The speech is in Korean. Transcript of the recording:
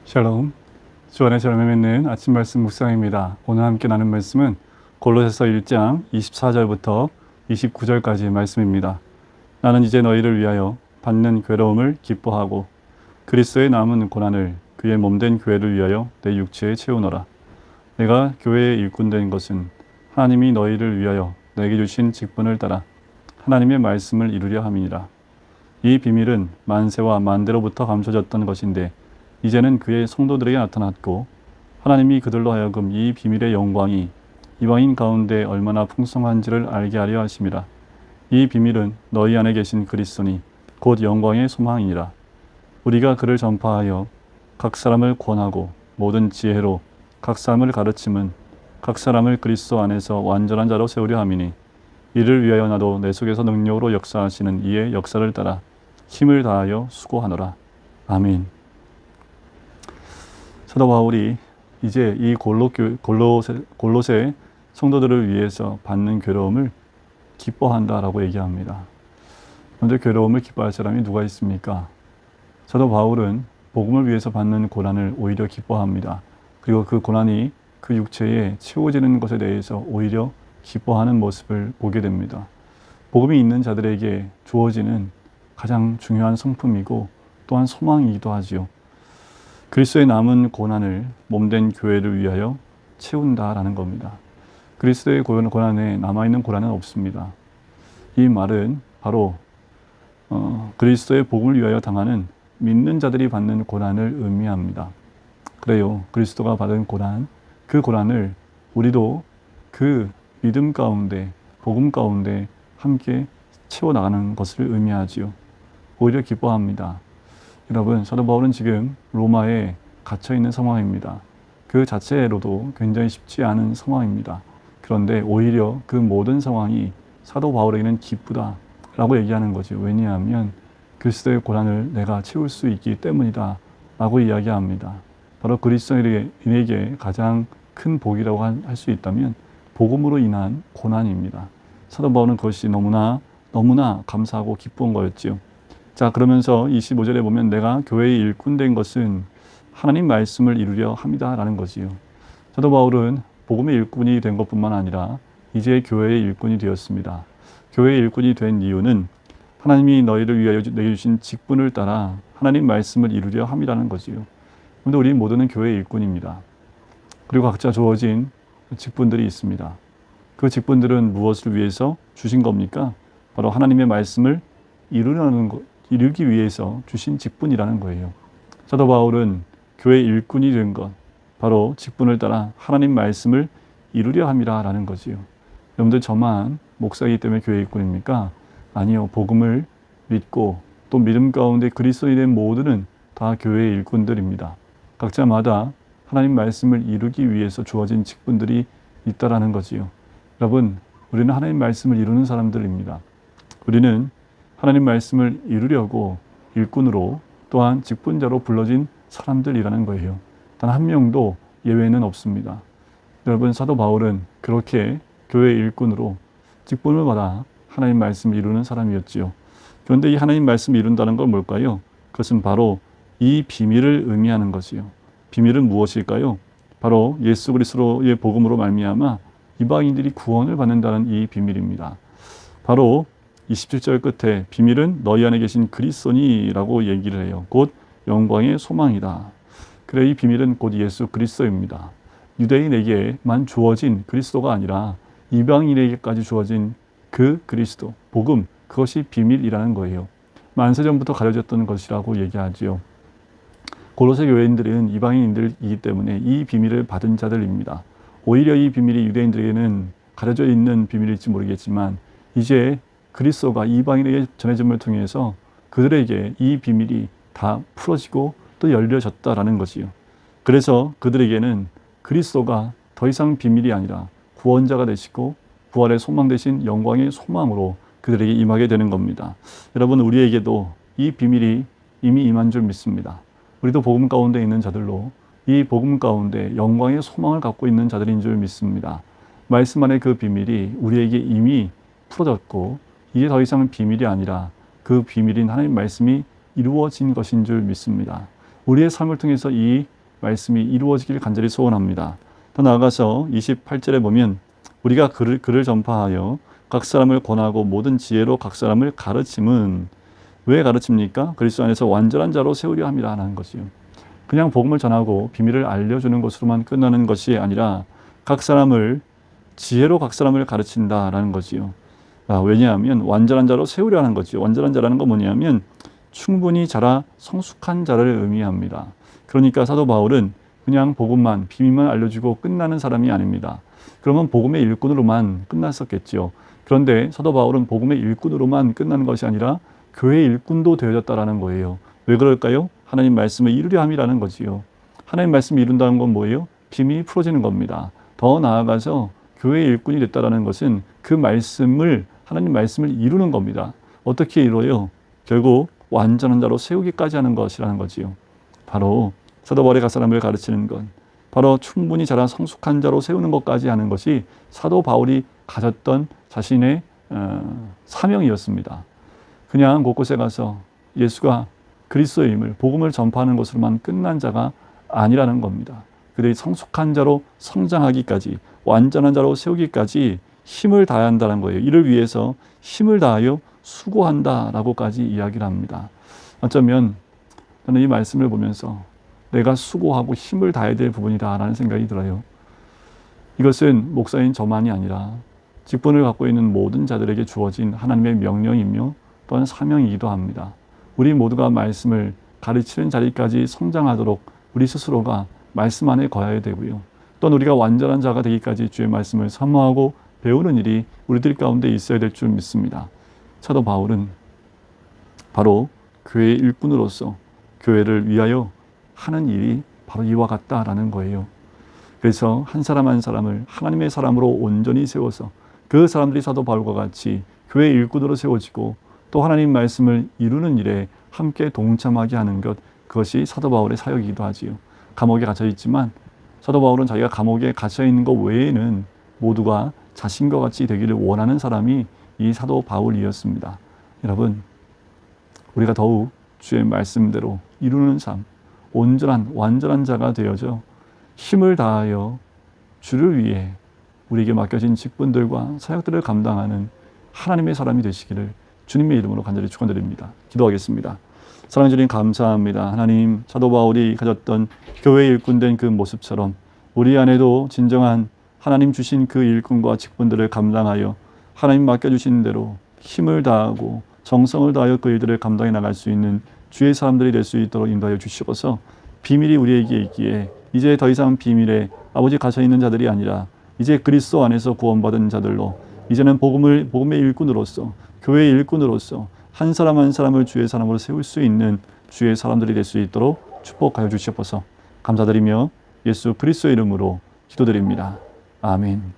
샬롬. 주 안에 샬롬에 맺는 아침 말씀 묵상입니다. 오늘 함께 나눈 말씀은 골로새서 1장 24절부터 29절까지의 말씀입니다. 나는 이제 너희를 위하여 받는 괴로움을 기뻐하고 그리스도의 남은 고난을 그의 몸된 교회를 위하여 내 육체에 채우노라. 내가 교회의 일꾼 된 것은 하나님이 너희를 위하여 내게 주신 직분을 따라 하나님의 말씀을 이루려 함이니라. 이 비밀은 만세와 만대로부터 감춰졌던 것인데 이제는 그의 성도들에게 나타났고 하나님이 그들로 하여금 이 비밀의 영광이 이방인 가운데 얼마나 풍성한지를 알게 하려 하심이라. 이 비밀은 너희 안에 계신 그리스도니 곧 영광의 소망이니라. 우리가 그를 전파하여 각 사람을 권하고 모든 지혜로 각 사람을 가르침은 각 사람을 그리스도 안에서 완전한 자로 세우려 함이니 이를 위하여 나도 내 속에서 능력으로 역사하시는 이의 역사를 따라 힘을 다하여 수고하노라. 아멘. 사도 바울이 이제 이 골로새 성도들을 위해서 받는 괴로움을 기뻐한다라고 얘기합니다. 먼저 괴로움을 기뻐할 사람이 누가 있습니까? 사도 바울은 복음을 위해서 받는 고난을 오히려 기뻐합니다. 그리고 그 고난이 그 육체에 채워지는 것에 대해서 오히려 기뻐하는 모습을 보게 됩니다. 복음이 있는 자들에게 주어지는 가장 중요한 성품이고 또한 소망이기도 하지요. 그리스도의 남은 고난을 몸된 교회를 위하여 채운다라는 겁니다. 그리스도의 고난에 남아있는 고난은 없습니다. 이 말은 바로 그리스도의 복음을 위하여 당하는 믿는 자들이 받는 고난을 의미합니다. 그래요. 그리스도가 받은 고난, 그 고난을 우리도 그 믿음 가운데, 복음 가운데 함께 채워나가는 것을 의미하지요. 오히려 기뻐합니다. 여러분, 사도 바울은 지금 로마에 갇혀있는 상황입니다. 그 자체로도 굉장히 쉽지 않은 상황입니다. 그런데 오히려 그 모든 상황이 사도 바울에게는 기쁘다라고 얘기하는 거죠. 왜냐하면 그리스도의 고난을 내가 채울 수 있기 때문이다 라고 이야기합니다. 바로 그리스도인에게 가장 큰 복이라고 할 수 있다면 복음으로 인한 고난입니다. 사도 바울은 그것이 너무나 감사하고 기쁜 거였지요. 자, 그러면서 25절에 보면 내가 교회의 일꾼 된 것은 하나님 말씀을 이루려 함이다라는 거지요. 사도 바울은 복음의 일꾼이 된 것뿐만 아니라 이제 교회의 일꾼이 되었습니다. 교회의 일꾼이 된 이유는 하나님이 너희를 위하여 내주신 직분을 따라 하나님 말씀을 이루려 함이라는 거지요. 그런데 우리 모두는 교회의 일꾼입니다. 그리고 각자 주어진 직분들이 있습니다. 그 직분들은 무엇을 위해서 주신 겁니까? 바로 하나님의 말씀을 이루기 위해서 주신 직분이라는 거예요. 사도 바울은 교회 일꾼이 된 것, 바로 직분을 따라 하나님 말씀을 이루려 함이라는 거지요. 여러분들 저만 목사이기 때문에 교회 일꾼입니까? 아니요. 복음을 믿고 또 믿음 가운데 그리스도인의 모두는 다 교회의 일꾼들입니다. 각자마다 하나님 말씀을 이루기 위해서 주어진 직분들이 있다라는 거지요. 여러분, 우리는 하나님 말씀을 이루는 사람들입니다. 우리는 하나님 말씀을 이루려고 일꾼으로 또한 직분자로 불러진 사람들이라는 거예요. 단 한 명도 예외는 없습니다. 여러분, 사도 바울은 그렇게 교회 일꾼으로 직분을 받아 하나님 말씀을 이루는 사람이었지요. 그런데 이 하나님 말씀을 이룬다는 건 뭘까요? 그것은 바로 이 비밀을 의미하는 것이요. 비밀은 무엇일까요? 바로 예수 그리스도의 복음으로 말미암아 이방인들이 구원을 받는다는 이 비밀입니다. 바로 27절 끝에 비밀은 너희 안에 계신 그리스도니라고 얘기를 해요. 곧 영광의 소망이다. 그래, 이 비밀은 곧 예수 그리스도입니다. 유대인에게만 주어진 그리스도가 아니라 이방인에게까지 주어진 그 그리스도, 복음, 그것이 비밀이라는 거예요. 만세전부터 가려졌던 것이라고 얘기하지요. 골로새 교회인들은 이방인들이기 때문에 이 비밀을 받은 자들입니다. 오히려 이 비밀이 유대인들에게는 가려져 있는 비밀일지 모르겠지만 이제 그리스도가 이방인에게 전해짐을 통해서 그들에게 이 비밀이 다 풀어지고 또 열려졌다라는 것이요. 그래서 그들에게는 그리스도가 더 이상 비밀이 아니라 구원자가 되시고 부활의 소망 되신 영광의 소망으로 그들에게 임하게 되는 겁니다. 여러분, 우리에게도 이 비밀이 이미 임한 줄 믿습니다. 우리도 복음 가운데 있는 자들로 이 복음 가운데 영광의 소망을 갖고 있는 자들인 줄 믿습니다. 말씀 안에 그 비밀이 우리에게 이미 풀어졌고 이게 더 이상 비밀이 아니라 그 비밀인 하나님 말씀이 이루어진 것인 줄 믿습니다. 우리의 삶을 통해서 이 말씀이 이루어지길 간절히 소원합니다. 더 나아가서 28절에 보면 우리가 그를 전파하여 각 사람을 권하고 모든 지혜로 각 사람을 가르침은 왜 가르칩니까? 그리스도 안에서 완전한 자로 세우려 함이라는 것이요. 그냥 복음을 전하고 비밀을 알려주는 것으로만 끝나는 것이 아니라 각 사람을 지혜로 각 사람을 가르친다라는 것이요. 왜냐하면 완전한 자로 세우려 하는 거죠. 완전한 자라는 건 뭐냐면 충분히 자라 성숙한 자를 의미합니다. 그러니까 사도 바울은 그냥 복음만 비밀만 알려주고 끝나는 사람이 아닙니다. 그러면 복음의 일꾼으로만 끝났었겠죠. 그런데 사도 바울은 복음의 일꾼으로만 끝나는 것이 아니라 교회의 일꾼도 되어졌다라는 거예요. 왜 그럴까요? 하나님 말씀을 이루려 함이라는 거지요. 하나님 말씀을 이룬다는 건 뭐예요? 비밀이 풀어지는 겁니다. 더 나아가서 교회의 일꾼이 됐다라는 것은 그 말씀을 하나님 말씀을 이루는 겁니다. 어떻게 이루어요? 결국 완전한 자로 세우기까지 하는 것이라는 거지요. 바로 사도 바울이 각 사람을 가르치는 것, 바로 충분히 자란 성숙한 자로 세우는 것까지 하는 것이 사도 바울이 가졌던 자신의 사명이었습니다. 그냥 곳곳에 가서 예수가 그리스도임을 복음을 전파하는 것으로만 끝난 자가 아니라는 겁니다. 그들이 성숙한 자로 성장하기까지 완전한 자로 세우기까지 힘을 다해야 한다는 거예요. 이를 위해서 힘을 다하여 수고한다라고까지 이야기를 합니다. 어쩌면 저는 이 말씀을 보면서 내가 수고하고 힘을 다해야 될 부분이다라는 생각이 들어요. 이것은 목사인 저만이 아니라 직분을 갖고 있는 모든 자들에게 주어진 하나님의 명령이며 또한 사명이기도 합니다. 우리 모두가 말씀을 가르치는 자리까지 성장하도록 우리 스스로가 말씀 안에 거해야 되고요. 또한 우리가 완전한 자가 되기까지 주의 말씀을 사모하고 배우는 일이 우리들 가운데 있어야 될 줄 믿습니다. 사도 바울은 바로 교회의 일꾼으로서 교회를 위하여 하는 일이 바로 이와 같다라는 거예요. 그래서 한 사람 한 사람을 하나님의 사람으로 온전히 세워서 그 사람들이 사도 바울과 같이 교회의 일꾼으로 세워지고 또 하나님 말씀을 이루는 일에 함께 동참하게 하는 것, 그것이 사도 바울의 사역이기도 하지요. 감옥에 갇혀 있지만 사도 바울은 자기가 감옥에 갇혀 있는 것 외에는 모두가 자신과 같이 되기를 원하는 사람이 이 사도 바울이었습니다. 여러분, 우리가 더욱 주의 말씀대로 이루는 삶, 온전한 완전한 자가 되어져 힘을 다하여 주를 위해 우리에게 맡겨진 직분들과 사역들을 감당하는 하나님의 사람이 되시기를 주님의 이름으로 간절히 축원드립니다. 기도하겠습니다. 사랑해 주님 감사합니다. 하나님, 사도 바울이 가졌던 교회의 일꾼된 그 모습처럼 우리 안에도 진정한 하나님 주신 그 일꾼과 직분들을 감당하여 하나님 맡겨주신 대로 힘을 다하고 정성을 다하여 그 일들을 감당해 나갈 수 있는 주의 사람들이 될 수 있도록 인도하여 주시옵소서. 비밀이 우리에게 있기에 이제 더 이상 비밀에 아버지 갇혀 있는 자들이 아니라 이제 그리스도 안에서 구원받은 자들로 이제는 복음의 일꾼으로서 교회의 일꾼으로서 한 사람 한 사람을 주의 사람으로 세울 수 있는 주의 사람들이 될 수 있도록 축복하여 주시옵소서. 감사드리며 예수 그리스도의 이름으로 기도드립니다. 아멘.